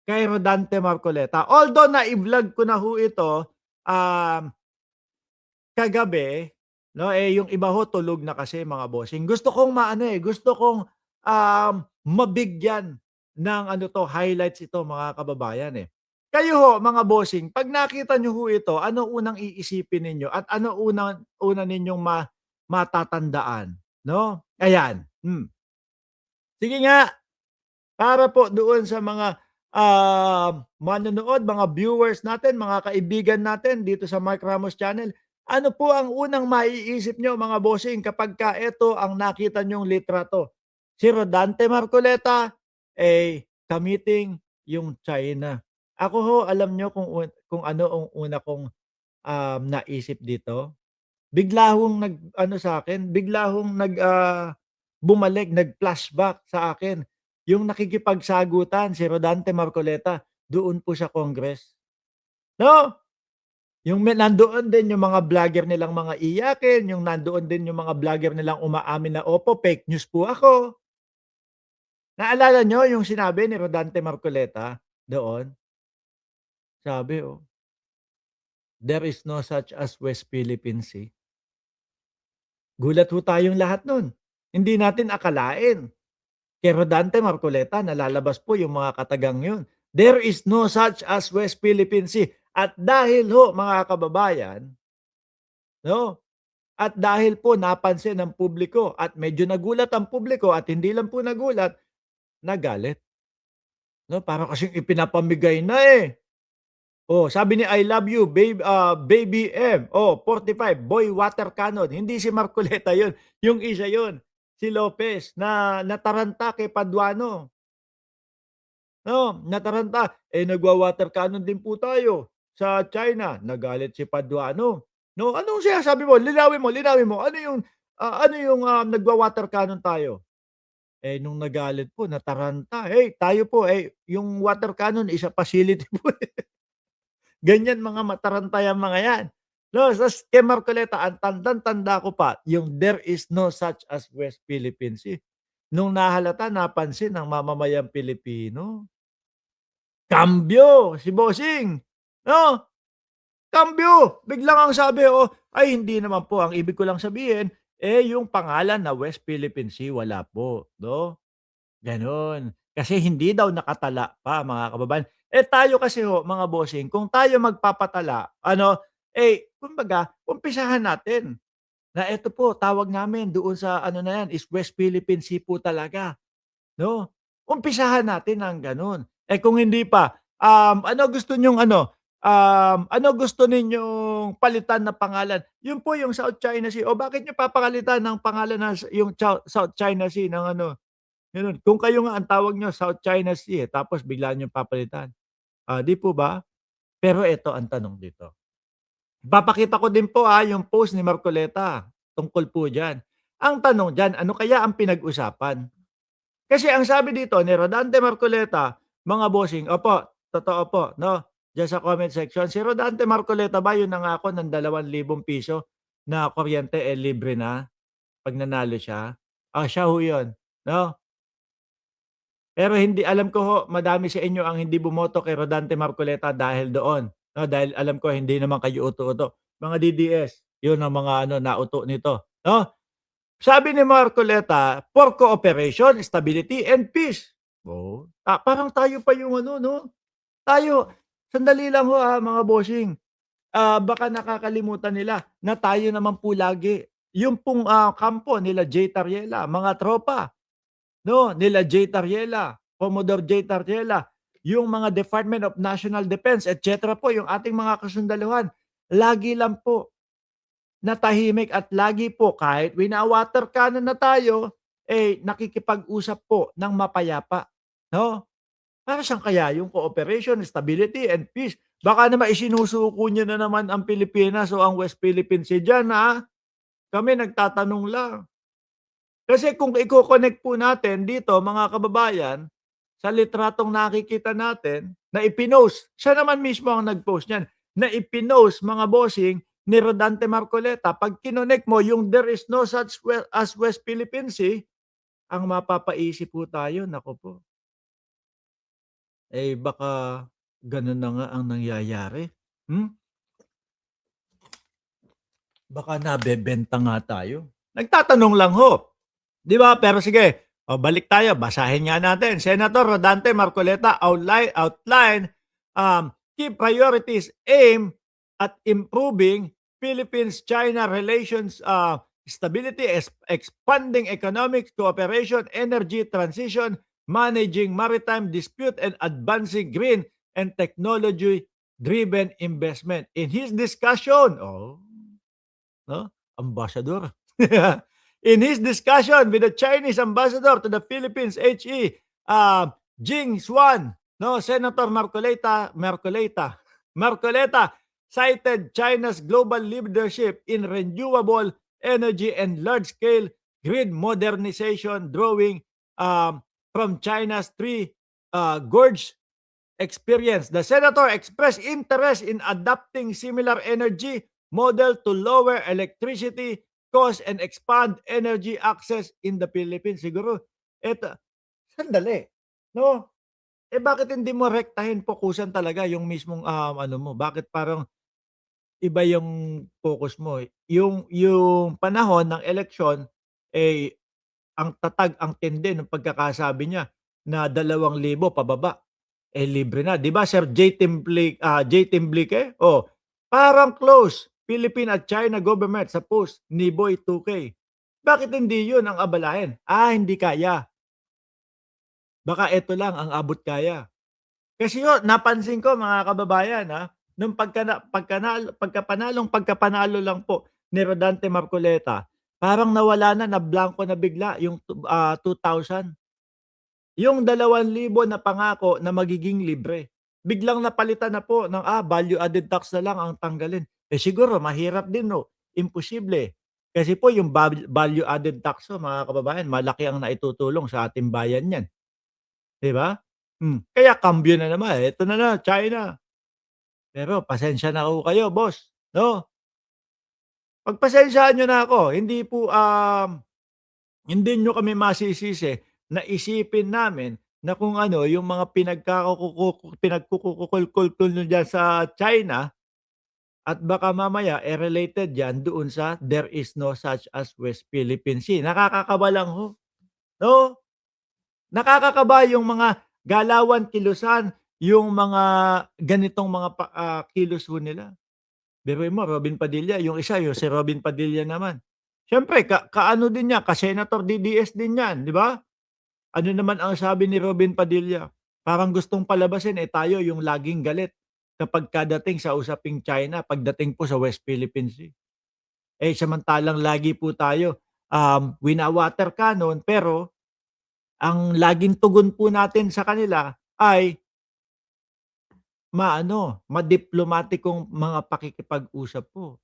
kay Rodante Marcoleta. Although na-i-vlog ko na ho ito, um, kagabi, 'no, eh, yung iba ho tulog na kasi mga bossing. Gusto kong maano, eh, gusto kong, mabigyan ng ano 'to, highlights ito mga kababayan, eh. Kayo ho mga bossing, 'pag nakita niyo ho ito, ano unang iisipin ninyo at ano una ninyong matatandaan, 'no? Ayan, sige nga. Para po doon sa mga, manonood, mga viewers natin, mga kaibigan natin dito sa Mark Ramos Channel, ano po ang unang maiisip niyo mga bossing kapagka eto ang nakita niyong litrato? Si Rodante Marcoleta, eh, kamiting yung China. Ako ho, alam niyo kung ano ang una kong, naisip dito? Bigla hong nag-ano sa'kin, bigla hong bumalik, nag-flashback sa akin yung nakikipagsagutan si Rodante Marcoleta doon po sa Congress, 'no? Yung nandoon din yung mga vlogger nilang mga iyakin, yung nandoon din yung mga vlogger nilang umaamin na, "Opo, fake news po ako." Naalala niyo yung sinabi ni Rodante Marcoleta doon? Sabi, "There is no such as West Philippine Sea." Gulat ho tayong lahat nun. Hindi natin akalain kay Rodante Marcoleta na lalabas po yung mga katagang yun. There is no such as West Philippine Sea. At dahil ho mga kababayan, 'no, at dahil po napansin ng publiko at medyo nagulat ang publiko at hindi lang po nagulat, nagalit, 'no, para kasing ipinapamigay na, eh. Oh, sabi ni I love you Baby M, 45 boy water cannon. Hindi si Marcoleta yun, yung isa yun, si Lopez na nataranta kay Paduano. No, nataranta, eh, nagwa-water cannon din po tayo sa China, nagalit si Paduano. No, anong sinasabi mo? Linawin mo. Ano yung, nagwa-water cannon tayo? Eh, nung nagalit po, nataranta, "Hey, tayo po, eh, yung water cannon is a facility po." Ganyan mga mataranta yang mga yan. No, sas kay Marcoleta ang tandang-tanda ko pa yung there is no such as West Philippine Sea. Nung nahalata, napansin ng mamamayang Pilipino. Kambyo si bossing, 'no? Kambyo! Biglang ang sabi, ay hindi naman po ang ibig ko lang sabihin, eh, yung pangalan na West Philippine Sea wala po, 'no? Gano'n. Kasi hindi daw nakatala pa mga kababayan. Eh, tayo kasi ho mga bossing kung tayo magpapatala ano, eh, kumbaga umpisahan natin na eto po tawag namin doon sa ano na yan is West Philippine Sea po talaga. 'No? Umpisahan natin ng gano'n. Eh, kung hindi pa, ano gusto niyong ano, ano gusto ninyong palitan na pangalan? Yun po yung South China Sea. O bakit niyo papalitan ng pangalan na yung South China Sea ng ano, gano'n. Kung kayo nga ang tawag niyo South China Sea, eh, tapos bigla niyong papalitan, 'di po ba? Pero eto ang tanong dito, ipapakita ko din po, yung post ni Marcoleta tungkol po diyan. Ang tanong diyan, ano kaya ang pinag-usapan? Kasi ang sabi dito ni Rodante Marcoleta, mga bossing, opo, totoo po 'no, diyan sa comment section, si Rodante Marcoleta ba yung nangako ng ₱2,000 na kuryente, eh, libre na 'pag nanalo siya? Siya ho yun 'no. Pero hindi alam ko ho madami sa inyo ang hindi bumoto kay Rodante Marcoleta dahil doon 'no, dahil alam ko hindi naman kayo uto-uto. Mga DDS, yun ang mga ano, nauto nito 'no. Sabi ni Marcoleta, "For cooperation, stability, and peace." Parang tayo pa yung ano 'no, tayo sandali lang ho, mga bossing. Baka nakakalimutan nila na tayo naman po lagi yung pong, kampo nila Jay Tariela, mga tropa 'no, nila Jay Tariela, Commodore Jay Tariela, yung mga Department of National Defense et cetera po, yung ating mga kasundaluhan, lagi lang po na tahimik at lagi po kahit wina-water cannon na tayo, eh, nakikipag-usap po ng mapayapa, 'no? Para saan kaya yung cooperation, stability, and peace? Baka naman isinusuko niyo na naman ang Pilipinas o ang West Philippine Sea diyan, kami nagtatanong lang. Kasi kung iko-connect po natin dito mga kababayan, sa litratong nakikita natin na ipinost, siya naman mismo ang nag-post niyan, na ipinost mga bossing ni Rodante Marcoleta. 'Pag kinonect mo yung there is no such as West Philippine Sea, ang mapapaisip po tayo, naku po, eh, baka gano'n na nga ang nangyayari, hmm? Baka nabebenta nga tayo. Nagtatanong lang ho, 'di ba? Pero sige, balik tayo, basahin nga natin. Senator Rodante Marcoleta key priorities aim at improving Philippines-China relations, stability, expanding economic cooperation, energy transition, managing maritime dispute, and advancing green and technology-driven investment. In his discussion, 'no, ambassador. In his discussion with the Chinese ambassador to the Philippines, Jing Xuan, no, Senator Marcoleta cited China's global leadership in renewable energy and large-scale grid modernization, drawing from China's three gorge experience. The senator expressed interest in adopting similar energy model to lower electricity cost and expand energy access in the Philippines. Siguro, eto, sandali, no? Eh bakit hindi mo rektahin fokusan talaga yung mismong ano mo? Bakit parang iba yung focus mo? Yung panahon ng eleksyon, eh, ang tatag, ang tindi ng pagkakasabi niya na 2,000 pababa, eh, libre na. 'Di ba Sir J. Timblique? Oh, parang close, Philippine at China government sa post ni Boy 2K. Bakit hindi 'yun ang abalahin? Hindi kaya. Baka eto lang ang abot kaya. Kasi ho, napansin ko mga kababayan, nung pagkapanalong lang po ni Rodante Marcoleta, parang nawala na, nablangko na bigla yung 2,000. Yung 2,000 na pangako na magiging libre, biglang napalitan na po ng, value added tax na lang ang tanggalin. Eh, siguro mahirap din 'no, imposible. Kasi po yung value added tax ho mga kababayan, malaki ang naitutulong sa ating bayan niyan, 'di ba? Kaya kambyo na naman, eto na China. Pero pasensya na ho kayo boss, 'no? Pagpasensyahan niyo na ako, hindi niyo kami masisisi na isipin namin na kung ano yung mga pinagkukukulkul niyo diyan sa China at baka mamaya, related yan doon sa there is no such as West Philippine Sea. Nakakakaba lang ho, 'no? Nakakakaba yung mga galawan, kilusan, yung mga ganitong mga kilos ho nila. Biruin mo Robin Padilla, yung isa yung si Robin Padilla naman. Siyempre kaano din yan, ka-Senator DDS din yan, 'di ba? Ano naman ang sabi ni Robin Padilla, parang gustong palabasin, eh, tayo yung laging galit kapagka dating sa usaping China, pagdating po sa West Philippine Sea. Eh, samantalang lagi po tayo, wina-water cannon, pero ang laging tugon po natin sa kanila ay madiplomatikong mga pakikipag-usap po.